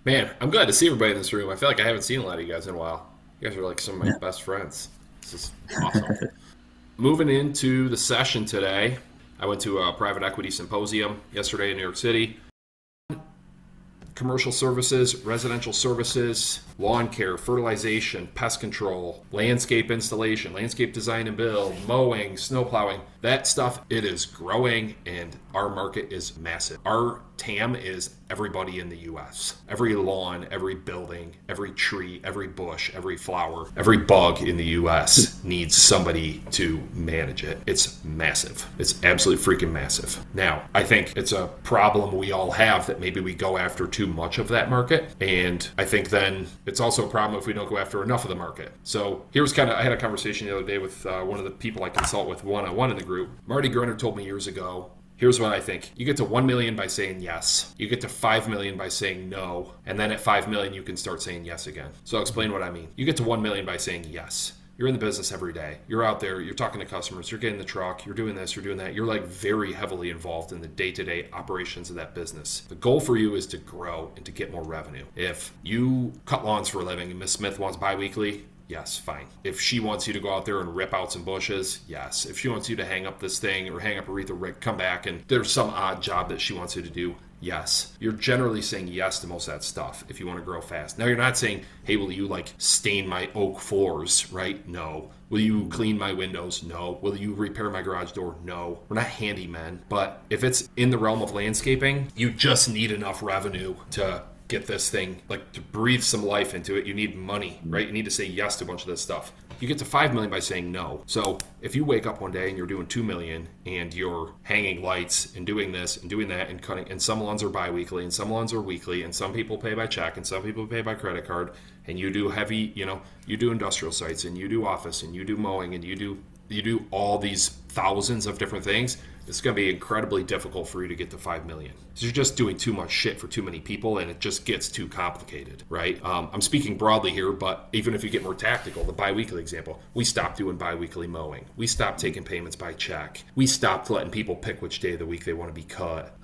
Man, I'm glad to see everybody in this room. I feel like I haven't seen a lot of you guys in a while. You guys are like some of my Yeah. best friends. This is awesome. Moving into the session today, I went to a private equity symposium yesterday in New York City. Commercial services, residential services, lawn care, fertilization, pest control, landscape installation, landscape design and build, mowing, snow plowing. That stuff, it is growing and our market is massive. Our TAM is everybody in the US. Every lawn, every building, every tree, every bush, every flower, every bug in the US needs somebody to manage it. It's massive. It's absolutely freaking massive. Now, I think it's a problem we all have that maybe we go after too much of that market. And I think then it's also a problem if we don't go after enough of the market. So here's I had a conversation the other day with one of the people I consult with one-on-one in the group. Marty Gruner told me years ago, here's what I think. You get to 1 million by saying yes. You get to 5 million by saying no. And then at 5 million, you can start saying yes again. So I'll explain what I mean. You get to 1 million by saying yes. You're in the business every day. You're out there, you're talking to customers, you're getting the truck, you're doing this, you're doing that. You're like very heavily involved in the day-to-day operations of that business. The goal for you is to grow and to get more revenue. If you cut lawns for a living and Miss Smith wants bi-weekly, yes, fine. If she wants you to go out there and rip out some bushes, yes. If she wants you to hang up this thing or hang up Aretha Rick, come back and there's some odd job that she wants you to do, yes. You're generally saying yes to most of that stuff if you want to grow fast. Now, you're not saying, hey, will you like stain my oak floors, right? No. Will you clean my windows? No. Will you repair my garage door? No. We're not handymen. But if it's in the realm of landscaping, you just need enough revenue to get this thing, like to breathe some life into it. You need money, right? You need to say yes to a bunch of this stuff. You get to 5 million by saying no. So if you wake up one day and you're doing 2 million and you're hanging lights and doing this and doing that and cutting, and some lawns are bi-weekly and some lawns are weekly and some people pay by check and some people pay by credit card, and you do heavy, you do industrial sites and you do office and you do mowing and you do all these thousands of different things, it's going to be incredibly difficult for you to get to 5 million. So you're just doing too much shit for too many people and it just gets too complicated, right? I'm speaking broadly here, but even if you get more tactical, the bi-weekly example, we stopped doing bi-weekly mowing. We stopped taking payments by check. We stopped letting people pick which day of the week they want to be cut.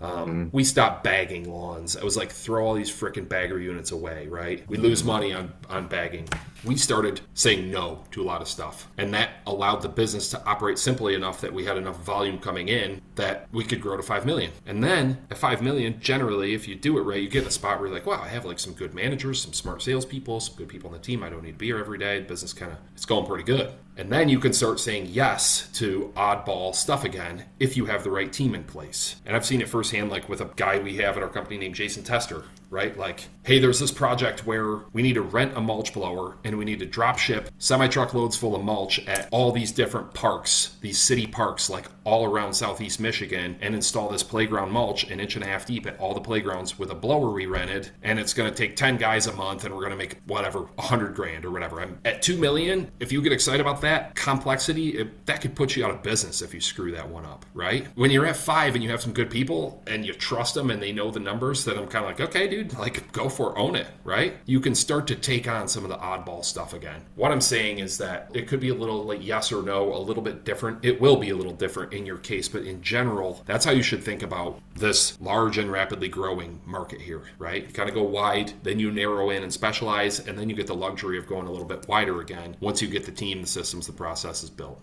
We stopped bagging lawns. I was like, throw all these freaking bagger units away, right? We lose money on bagging. We started saying no to a lot of stuff, and that allowed the business to operate simply enough that we had enough volume coming in that we could grow to 5 million. And then at 5 million, generally, if you do it right, you get in a spot where you're like, wow, I have like some good managers, some smart salespeople, some good people on the team. I don't need to be here every day. The business it's going pretty good. And then you can start saying yes to oddball stuff again if you have the right team in place. And I've seen it firsthand, like with a guy we have at our company named Jason Tester, right? Like, hey, there's this project where we need to rent a mulch blower and we need to drop ship semi-truck loads full of mulch at all these different parks, these city parks, like all around Southeast Michigan, and install this playground mulch 1.5 inches deep at all the playgrounds with a blower we rented. And it's going to take 10 guys a month and we're going to make whatever, 100 grand or whatever. At 2 million, if you get excited about that complexity, that could put you out of business if you screw that one up, right? When you're at 5 and you have some good people and you trust them and they know the numbers, then I'm kind of like, okay, dude, like go for it, own it, right? You can start to take on some of the oddball stuff again. What I'm saying is that it could be a little like yes or no, a little bit different. It will be a little different in your case, but in general, that's how you should think about this large and rapidly growing market here, right? You kind of go wide, then you narrow in and specialize, and then you get the luxury of going a little bit wider again once you get the team, the systems, the processes built.